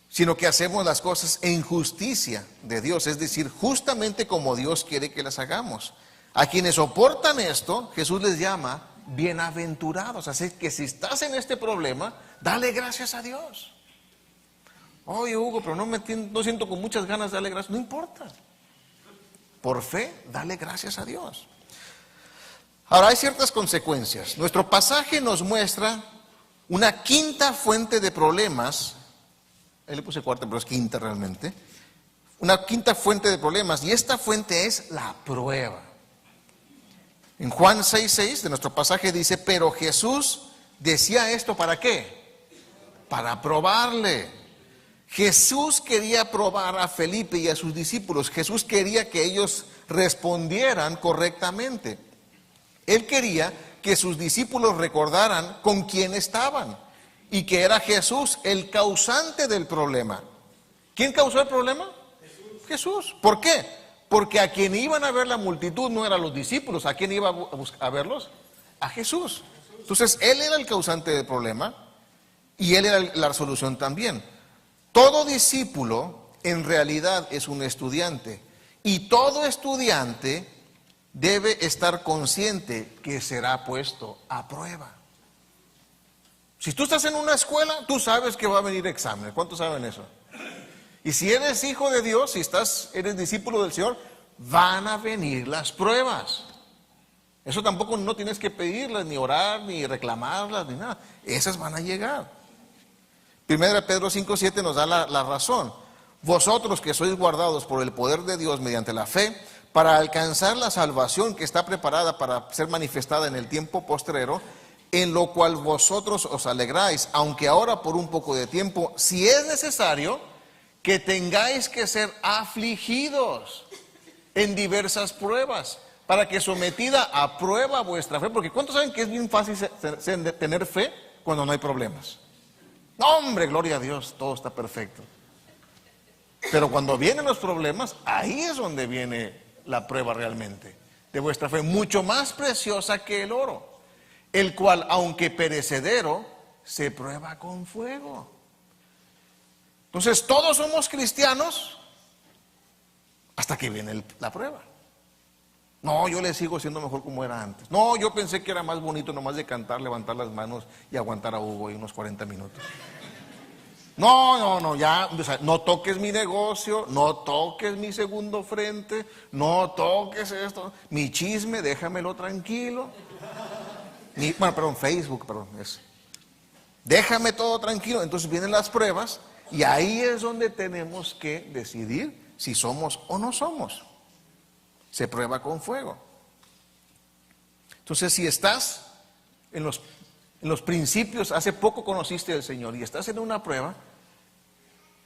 Sino que hacemos las cosas en justicia de Dios, es decir, justamente como Dios quiere que las hagamos. A quienes soportan esto, Jesús les llama bienaventurados. Así que si estás en este problema, dale gracias a Dios. Oye, Hugo, pero no siento con muchas ganas de darle gracias. No importa. Por fe, dale gracias a Dios. Ahora, hay ciertas consecuencias. Nuestro pasaje nos muestra una quinta fuente de problemas. Ahí le puse cuarta, pero es quinta realmente. Una quinta fuente de problemas, y esta fuente es la prueba. En Juan 6:6 de nuestro pasaje dice, pero Jesús decía esto, ¿para qué? Para probarle. Jesús quería probar a Felipe y a sus discípulos. Jesús quería que ellos respondieran correctamente. Él quería que sus discípulos recordaran con quién estaban y que era Jesús el causante del problema. ¿Quién causó el problema? Jesús. ¿Por qué? Porque a quien iban a ver la multitud no eran los discípulos. ¿A quién iba a verlos? A Jesús. Entonces, Él era el causante del problema y Él era la solución también. Todo discípulo en realidad es un estudiante y todo estudiante debe estar consciente que será puesto a prueba. Si tú estás en una escuela, tú sabes que va a venir examen. ¿Cuántos saben eso? Y si eres hijo de Dios, si eres discípulo del Señor, van a venir las pruebas. Eso tampoco no tienes que pedirlas, ni orar, ni reclamarlas, ni nada. Esas van a llegar. Primera Pedro 5:7 nos da la razón. Vosotros que sois guardados por el poder de Dios mediante la fe, para alcanzar la salvación que está preparada para ser manifestada en el tiempo postrero, en lo cual vosotros os alegráis, aunque ahora por un poco de tiempo, si es necesario, que tengáis que ser afligidos en diversas pruebas, para que sometida a prueba vuestra fe, porque ¿cuántos saben que es bien fácil tener fe cuando no hay problemas? No, hombre, gloria a Dios, todo está perfecto. Pero cuando vienen los problemas, ahí es donde viene la prueba realmente de vuestra fe, mucho más preciosa que el oro, el cual, aunque perecedero, se prueba con fuego. Entonces, todos somos cristianos hasta que viene la prueba. No, yo le sigo siendo mejor como era antes. No, yo pensé que era más bonito nomás de cantar, levantar las manos y aguantar a Hugo ahí unos 40 minutos. No, ya, o sea, no toques mi negocio, no toques mi segundo frente, no toques esto, mi chisme, déjamelo tranquilo. Facebook, eso. Déjame todo tranquilo. Entonces vienen las pruebas y ahí es donde tenemos que decidir si somos o no somos. Se prueba con fuego. Entonces, si estás en los principios, hace poco conociste al Señor y estás en una prueba,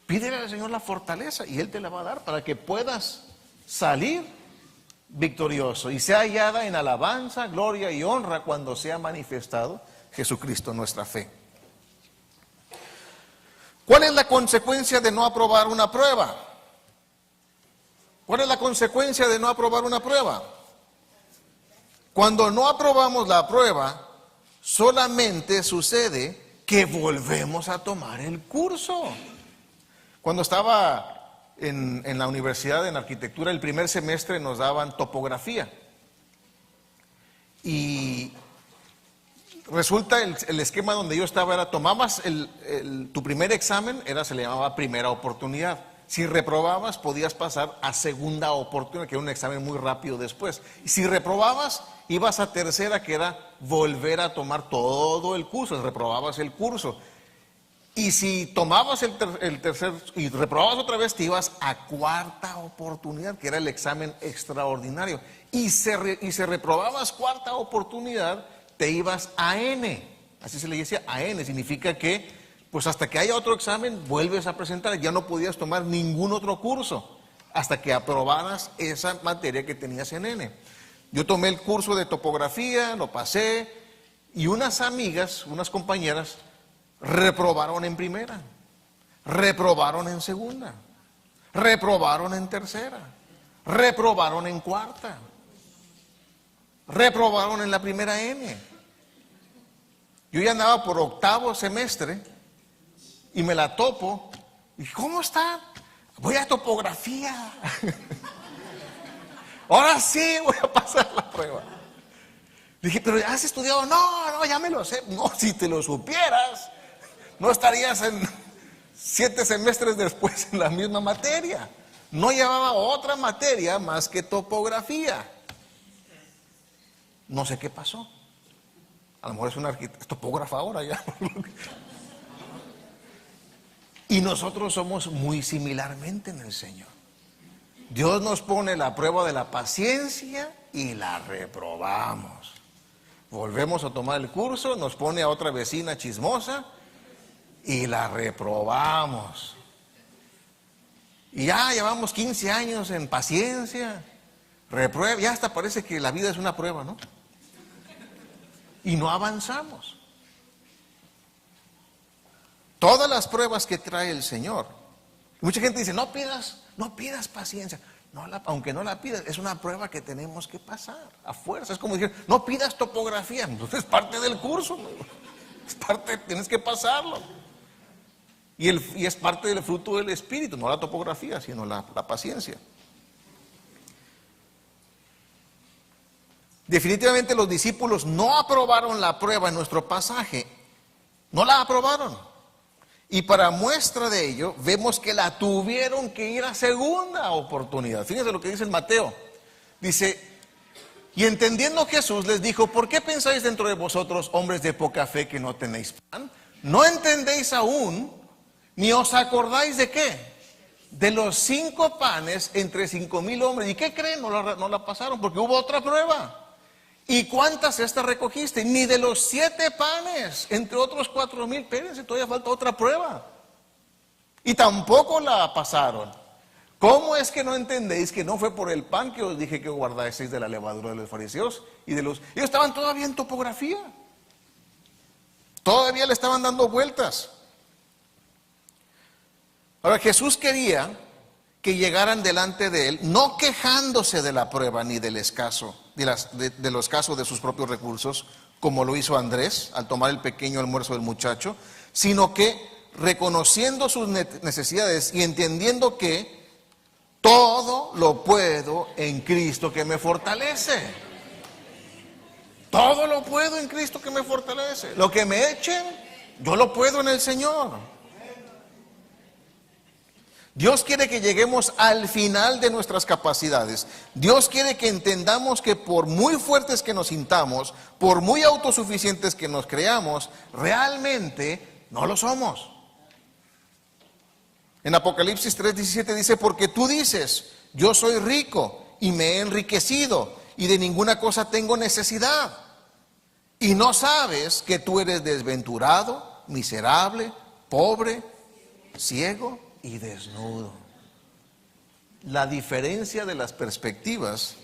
pídele al Señor la fortaleza y Él te la va a dar para que puedas salir victorioso y sea hallada en alabanza, gloria y honra cuando sea manifestado Jesucristo nuestra fe. ¿Cuál es la consecuencia de no aprobar una prueba? ¿Cuál es la consecuencia de no aprobar una prueba? Cuando no aprobamos la prueba, solamente sucede que volvemos a tomar el curso. Cuando estaba en la universidad en arquitectura, el primer semestre nos daban topografía. Y resulta el esquema donde yo estaba era, tomabas tu primer examen, se le llamaba primera oportunidad. Si reprobabas, podías pasar a segunda oportunidad, que era un examen muy rápido después. Y si reprobabas, ibas a tercera, que era volver a tomar todo el curso, reprobabas el curso. Y si tomabas el tercer y reprobabas otra vez, te ibas a cuarta oportunidad, que era el examen extraordinario. Y si reprobabas cuarta oportunidad, te ibas a N. Así se le decía, a N. Significa que, pues hasta que haya otro examen, vuelves a presentar. Ya no podías tomar ningún otro curso hasta que aprobaras esa materia que tenías en N. Yo tomé el curso de topografía, lo pasé, y unas amigas, unas compañeras, reprobaron en primera, reprobaron en segunda, reprobaron en tercera, reprobaron en cuarta, reprobaron en la primera N. Yo ya andaba por octavo semestre y me la topo. Y ¿cómo está? Voy a topografía. Ahora sí voy a pasar la prueba. Dije, pero ¿ya has estudiado? No, ya me lo sé. No, si te lo supieras, no estarías en 7 semestres después en la misma materia. No llevaba otra materia más que topografía. No sé qué pasó. A lo mejor es una topógrafa ahora ya. Y nosotros somos muy similarmente en el Señor. Dios nos pone la prueba de la paciencia y la reprobamos. Volvemos a tomar el curso, nos pone a otra vecina chismosa y la reprobamos. Y ya llevamos 15 años en paciencia, reprueba, ya hasta parece que la vida es una prueba, ¿no? Y no avanzamos. Todas las pruebas que trae el Señor. Mucha gente dice, no pidas paciencia. No, aunque no la pidas, es una prueba que tenemos que pasar a fuerza. Es como decir, no pidas topografía, entonces es parte del curso, es parte, tienes que pasarlo. Y es parte del fruto del Espíritu, no la topografía, sino la paciencia. Definitivamente los discípulos no aprobaron la prueba en nuestro pasaje, no la aprobaron. Y para muestra de ello, vemos que la tuvieron que ir a segunda oportunidad. Fíjense lo que dice el Mateo. Dice, y entendiendo Jesús les dijo, ¿por qué pensáis dentro de vosotros, hombres de poca fe, que no tenéis pan? ¿No entendéis aún, ni os acordáis de qué? De los 5 panes entre 5,000 hombres. ¿Y qué creen? No la pasaron porque hubo otra prueba. ¿Y cuántas cestas recogiste? Ni de los 7 panes, entre otros 4,000. Espérense, todavía falta otra prueba. Y tampoco la pasaron. ¿Cómo es que no entendéis que no fue por el pan que os dije que guardaseis de la levadura de los fariseos y de los... Ellos estaban todavía en topografía. Todavía le estaban dando vueltas. Ahora, Jesús quería que llegaran delante de él, no quejándose de la prueba ni del escaso, de lo escaso de sus propios recursos, como lo hizo Andrés al tomar el pequeño almuerzo del muchacho, sino que reconociendo sus necesidades y entendiendo que todo lo puedo en Cristo que me fortalece. Todo lo puedo en Cristo que me fortalece. Lo que me echen, yo lo puedo en el Señor. Dios quiere que lleguemos al final de nuestras capacidades. Dios quiere que entendamos que por muy fuertes que nos sintamos, por muy autosuficientes que nos creamos, realmente no lo somos. En Apocalipsis 3:17 dice, porque tú dices, yo soy rico y me he enriquecido y de ninguna cosa tengo necesidad. Y no sabes que tú eres desventurado, miserable, pobre, ciego y desnudo. La diferencia de las perspectivas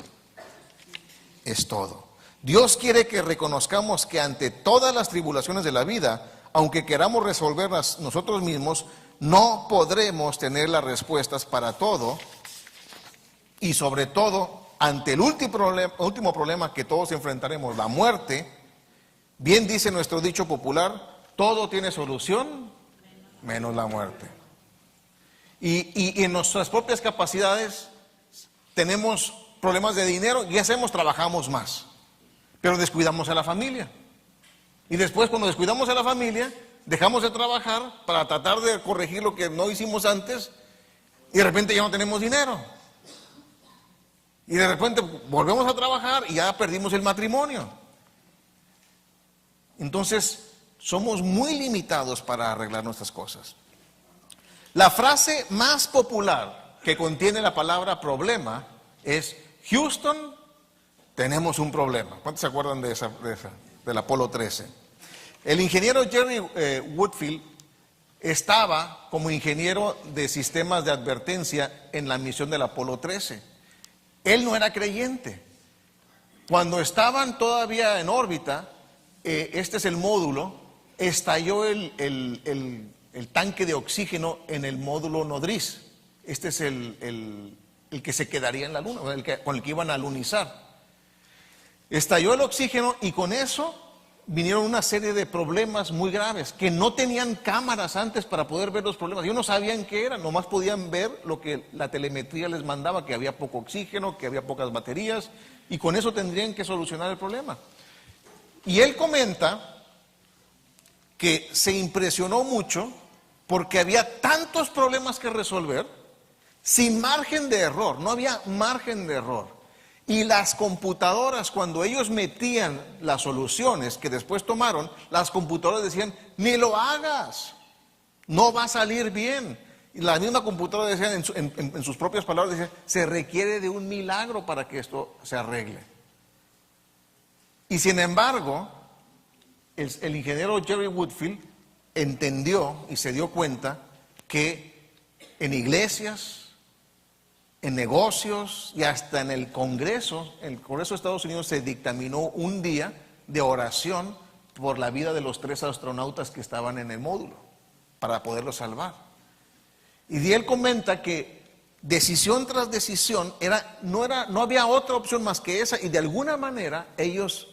es todo. Dios quiere que reconozcamos que ante todas las tribulaciones de la vida, aunque queramos resolverlas nosotros mismos, no podremos tener las respuestas para todo, y sobre todo ante el último problema que todos enfrentaremos, la muerte. Bien dice nuestro dicho popular, todo tiene solución, menos la muerte. Y en nuestras propias capacidades tenemos problemas de dinero, y hacemos, trabajamos más, pero descuidamos a la familia. Y después, cuando descuidamos a la familia, dejamos de trabajar para tratar de corregir lo que no hicimos antes, y de repente ya no tenemos dinero. Y de repente volvemos a trabajar y ya perdimos el matrimonio. Entonces, somos muy limitados para arreglar nuestras cosas. La frase más popular que contiene la palabra problema es: Houston, tenemos un problema. ¿Cuántos se acuerdan de esa, del Apolo 13? El ingeniero Jerry Woodfield estaba como ingeniero de sistemas de advertencia en la misión del Apolo 13. Él no era creyente. Cuando estaban todavía en órbita, este es el módulo, estalló el tanque de oxígeno en el módulo nodriz. Este es el que se quedaría en la luna, con el que iban a lunizar. Estalló el oxígeno y con eso vinieron una serie de problemas muy graves, que no tenían cámaras antes para poder ver los problemas. Ellos no sabían qué eran, nomás podían ver lo que la telemetría les mandaba, que había poco oxígeno, que había pocas baterías, y con eso tendrían que solucionar el problema. Y él comenta que se impresionó mucho porque había tantos problemas que resolver, sin margen de error, no había margen de error. Y las computadoras, cuando ellos metían las soluciones que después tomaron, las computadoras decían: ni lo hagas, no va a salir bien. Y la misma computadora decía, en sus propias palabras, decía: se requiere de un milagro para que esto se arregle. Y sin embargo, el ingeniero Jerry Woodfield entendió y se dio cuenta que en iglesias, en negocios y hasta en el Congreso de Estados Unidos se dictaminó un día de oración por la vida de los 3 astronautas que estaban en el módulo, para poderlos salvar. Y él comenta que decisión tras decisión no había otra opción más que esa, y de alguna manera ellos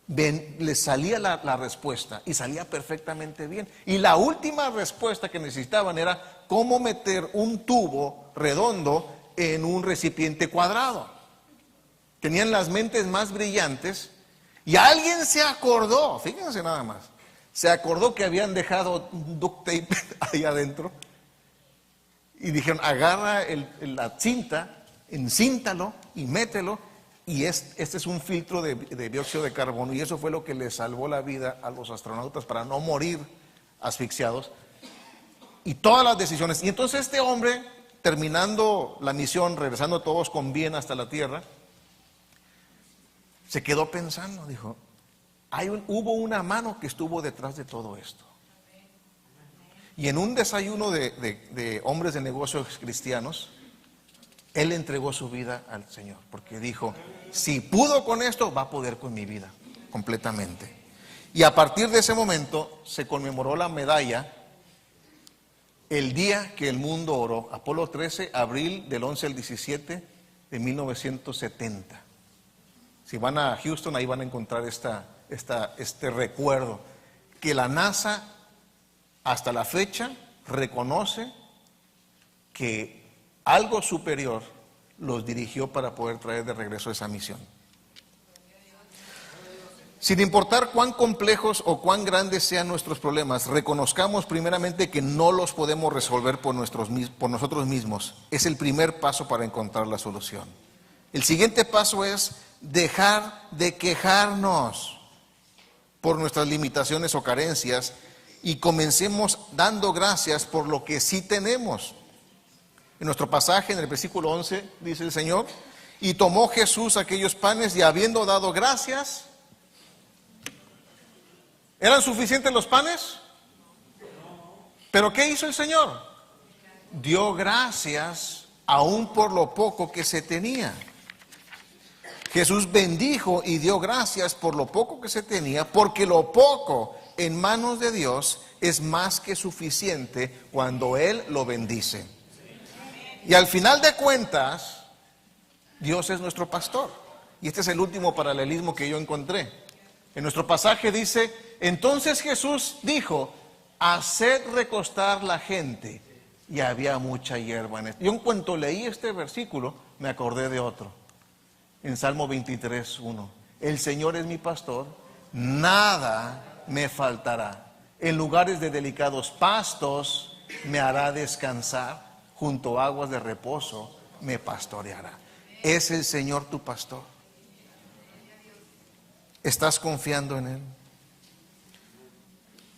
les salía la respuesta, y salía perfectamente bien. Y la última respuesta que necesitaban era cómo meter un tubo redondo en un recipiente cuadrado. Tenían las mentes más brillantes, y alguien se acordó, fíjense nada más, se acordó que habían dejado duct tape ahí adentro, y dijeron: agarra la cinta, encíntalo y mételo, y este es un filtro de dióxido de carbono, y eso fue lo que les salvó la vida a los astronautas para no morir asfixiados. Y todas las decisiones. Y entonces este hombre, terminando la misión, regresando todos con bien hasta la Tierra, se quedó pensando, dijo: hubo una mano que estuvo detrás de todo esto. Y en un desayuno de hombres de negocios cristianos, él entregó su vida al Señor, porque dijo: si pudo con esto, va a poder con mi vida completamente. Y a partir de ese momento se conmemoró la medalla el día que el mundo oró. Apolo 13, abril del 11 al 17 de 1970. Si van a Houston, ahí van a encontrar este recuerdo, que la NASA hasta la fecha reconoce que algo superior los dirigió para poder traer de regreso esa misión. Sin importar cuán complejos o cuán grandes sean nuestros problemas, reconozcamos primeramente que no los podemos resolver por nosotros mismos. Es el primer paso para encontrar la solución. El siguiente paso es dejar de quejarnos por nuestras limitaciones o carencias, y comencemos dando gracias por lo que sí tenemos. En nuestro pasaje, en el versículo 11, dice el Señor: y tomó Jesús aquellos panes, y habiendo dado gracias. ¿Eran suficientes los panes? ¿Pero qué hizo el Señor? Dio gracias aún por lo poco que se tenía. Jesús bendijo y dio gracias por lo poco que se tenía, porque lo poco en manos de Dios es más que suficiente cuando Él lo bendice. Y al final de cuentas, Dios es nuestro pastor. Y este es el último paralelismo que yo encontré. En nuestro pasaje dice Entonces Jesús dijo, haced recostar la gente. Y había mucha hierba en esto. Yo en cuanto leí este versículo, me acordé de otro. En Salmo 23:1. El Señor es mi pastor, nada me faltará. En lugares de delicados pastos me hará descansar. Junto a aguas de reposo me pastoreará. ¿Es el Señor tu pastor? ¿Estás confiando en Él?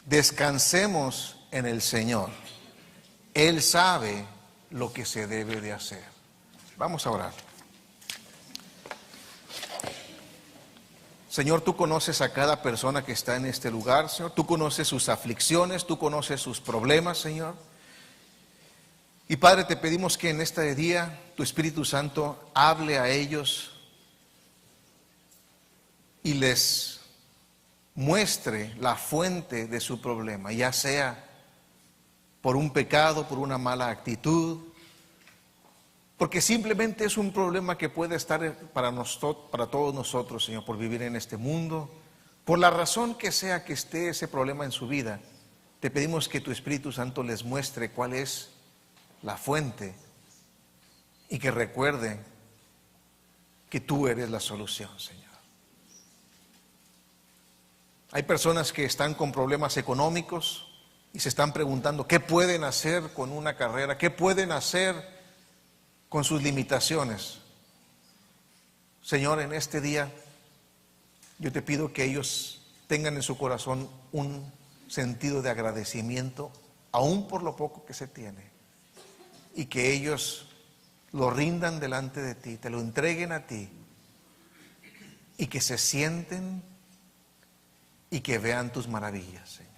Descansemos en el Señor. Él sabe lo que se debe de hacer. Vamos a orar. Señor, tú conoces a cada persona que está en este lugar, Señor. Tú conoces sus aflicciones, tú conoces sus problemas, Señor. Y Padre, te pedimos que en este día tu Espíritu Santo hable a ellos y les muestre la fuente de su problema, ya sea por un pecado, por una mala actitud, porque simplemente es un problema que puede estar para todos nosotros, Señor, por vivir en este mundo, por la razón que sea que esté ese problema en su vida. Te pedimos que tu Espíritu Santo les muestre cuál es la fuente y que recuerden que tú eres la solución, Señor. Hay personas que están con problemas económicos y se están preguntando qué pueden hacer con una carrera, qué pueden hacer con sus limitaciones. Señor, en este día yo te pido que ellos tengan en su corazón un sentido de agradecimiento, aún por lo poco que se tiene, y que ellos lo rindan delante de ti, te lo entreguen a ti, y que se sienten y que vean tus maravillas, Señor.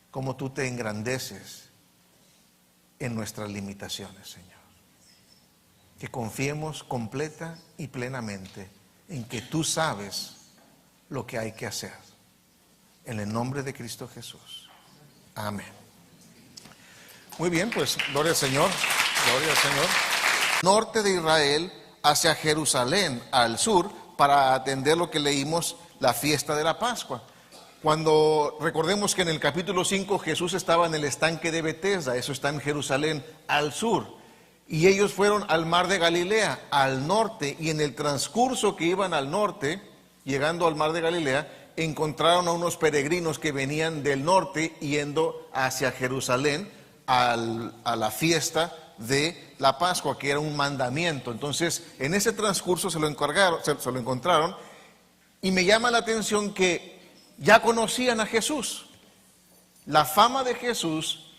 Cómo tú te engrandeces en nuestras limitaciones, Señor. Que confiemos completa y plenamente en que tú sabes lo que hay que hacer. En el nombre de Cristo Jesús. Amén. Muy bien, pues gloria al Señor. Gloria al Señor. Norte de Israel hacia Jerusalén, al sur, para atender lo que leímos, la fiesta de la Pascua. Cuando recordemos que en el capítulo 5 Jesús estaba en el estanque de Betesda, eso está en Jerusalén, al sur. Y ellos fueron al mar de Galilea, al norte, y en el transcurso que iban al norte, llegando al mar de Galilea, encontraron a unos peregrinos que venían del norte yendo hacia Jerusalén a la fiesta de la Pascua, que era un mandamiento. Entonces, en ese transcurso se lo encontraron, y me llama la atención que ya conocían a Jesús. La fama de Jesús,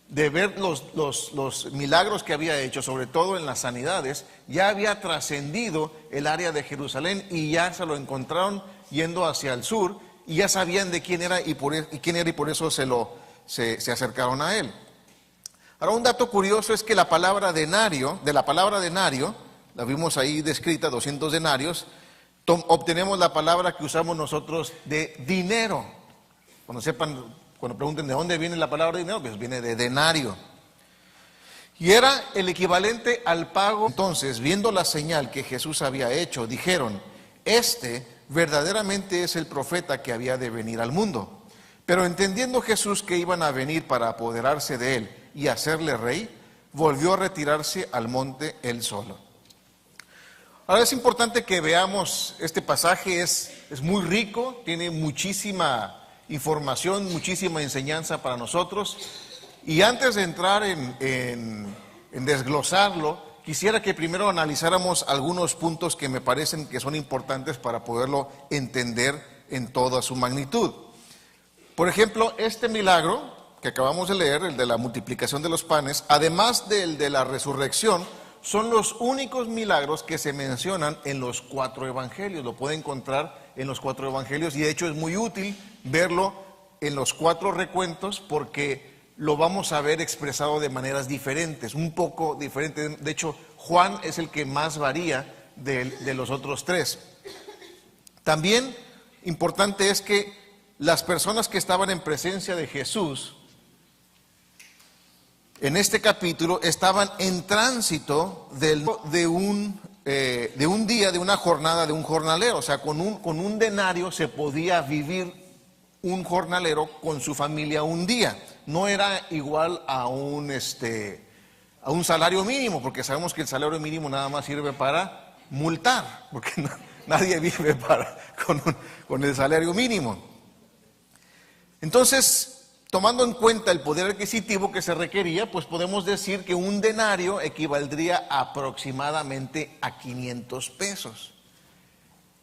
de ver los milagros que había hecho, sobre todo en las sanidades, ya había trascendido el área de Jerusalén y ya se lo encontraron yendo hacia el sur y ya sabían de quién era y por eso se acercaron a él. Ahora, un dato curioso es que la palabra denario, la vimos ahí descrita, 200 denarios, obtenemos la palabra que usamos nosotros de dinero. Cuando pregunten de dónde viene la palabra dinero, pues viene de denario. Y era el equivalente al pago. Entonces, viendo la señal que Jesús había hecho, dijeron, este verdaderamente es el profeta que había de venir al mundo. Pero entendiendo Jesús que iban a venir para apoderarse de él y hacerle rey, volvió a retirarse al monte él solo. Ahora es importante que veamos este pasaje, es muy rico, tiene muchísima información, muchísima enseñanza para nosotros. Y antes de entrar en desglosarlo, quisiera que primero analizáramos algunos puntos que me parecen que son importantes para poderlo entender en toda su magnitud. Por ejemplo, este milagro que acabamos de leer, el de la multiplicación de los panes, además del de la resurrección, son los únicos milagros que se mencionan en los 4 evangelios. Lo puede encontrar en los 4 evangelios y de hecho es muy útil verlo en los 4 recuentos porque lo vamos a ver expresado de maneras diferentes, un poco diferentes. De hecho, Juan es el que más varía de los otros 3. También importante es que las personas que estaban en presencia de Jesús en este capítulo estaban en tránsito de un día, de una jornada, de un jornalero. O sea, con un denario se podía vivir un jornalero con su familia un día. No era igual a un salario mínimo, porque sabemos que el salario mínimo nada más sirve para multar, porque nadie vive con el salario mínimo. Entonces, tomando en cuenta el poder adquisitivo que se requería, pues podemos decir que un denario equivaldría aproximadamente a 500 pesos.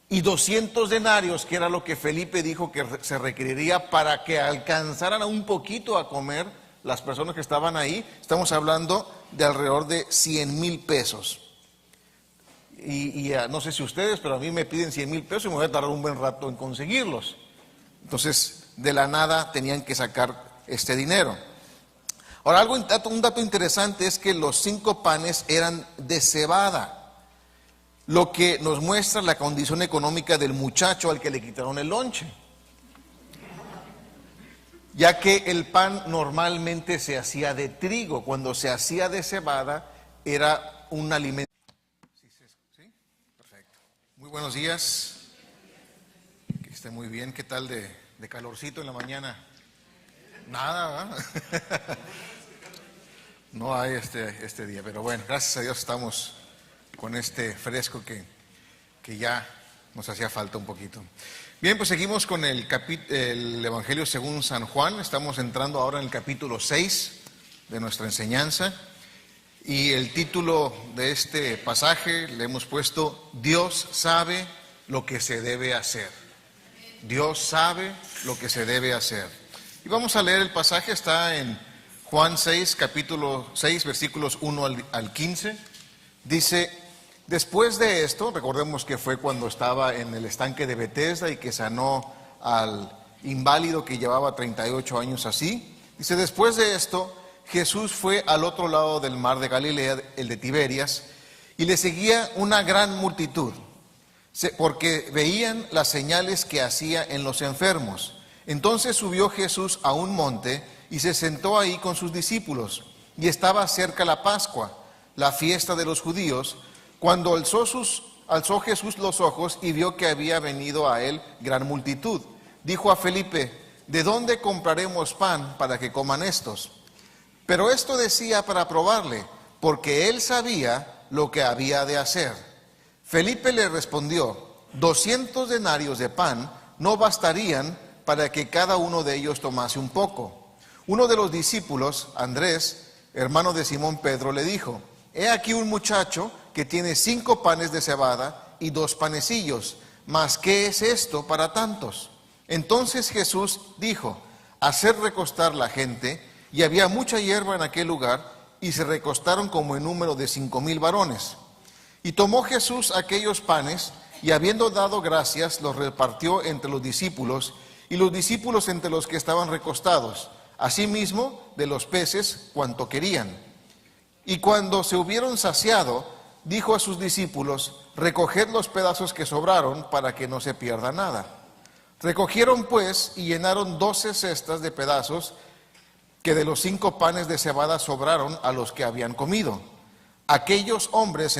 Y 200 denarios, que era lo que Felipe dijo que se requeriría para que alcanzaran un poquito a comer las personas que estaban ahí, estamos hablando de alrededor de 100,000 pesos. Y no sé si ustedes, pero a mí me piden 100,000 pesos y me voy a tardar un buen rato en conseguirlos. Entonces, de la nada tenían que sacar este dinero. Ahora, un dato interesante es que los 5 panes eran de cebada, lo que nos muestra la condición económica del muchacho al que le quitaron el lonche, ya que el pan normalmente se hacía de trigo. Cuando se hacía de cebada era un alimento. ¿Sí? Perfecto. Muy buenos días, que esté muy bien. ¿Qué tal de calorcito en la mañana? Nada, ¿verdad? No hay este día, pero bueno, gracias a Dios estamos con este fresco que ya nos hacía falta un poquito. Bien, pues seguimos con el Evangelio según San Juan. Estamos entrando ahora en el capítulo 6 de nuestra enseñanza. Y el título de este pasaje le hemos puesto: Dios sabe lo que se debe hacer. Dios sabe lo que se debe hacer. Y vamos a leer el pasaje, está en Juan 6, capítulo 6, versículos 1 al 15. Dice: después de esto, recordemos que fue cuando estaba en el estanque de Betesda y que sanó al inválido que llevaba 38 años así. Dice: después de esto, Jesús fue al otro lado del mar de Galilea, el de Tiberias, y le seguía una gran multitud, porque veían las señales que hacía en los enfermos. Entonces subió Jesús a un monte y se sentó ahí con sus discípulos, y estaba cerca la Pascua, la fiesta de los judíos, cuando alzó Jesús los ojos y vio que había venido a él gran multitud. Dijo a Felipe: ¿de dónde compraremos pan para que coman estos? Pero esto decía para probarle, porque él sabía lo que había de hacer. Felipe le respondió: 200 denarios de pan no bastarían para que cada uno de ellos tomase un poco. Uno de los discípulos, Andrés, hermano de Simón Pedro, le dijo: he aquí un muchacho que tiene 5 panes de cebada y 2 panecillos, mas ¿qué es esto para tantos? Entonces Jesús dijo: haced recostar la gente. Y había mucha hierba en aquel lugar, y se recostaron como en número de 5,000 varones. Y tomó Jesús aquellos panes, y habiendo dado gracias, los repartió entre los discípulos, y los discípulos entre los que estaban recostados, asimismo de los peces cuanto querían. Y cuando se hubieron saciado, dijo a sus discípulos: recoged los pedazos que sobraron, para que no se pierda nada. Recogieron pues y llenaron 12 cestas de pedazos que de los 5 panes de cebada sobraron a los que habían comido. Aquellos hombres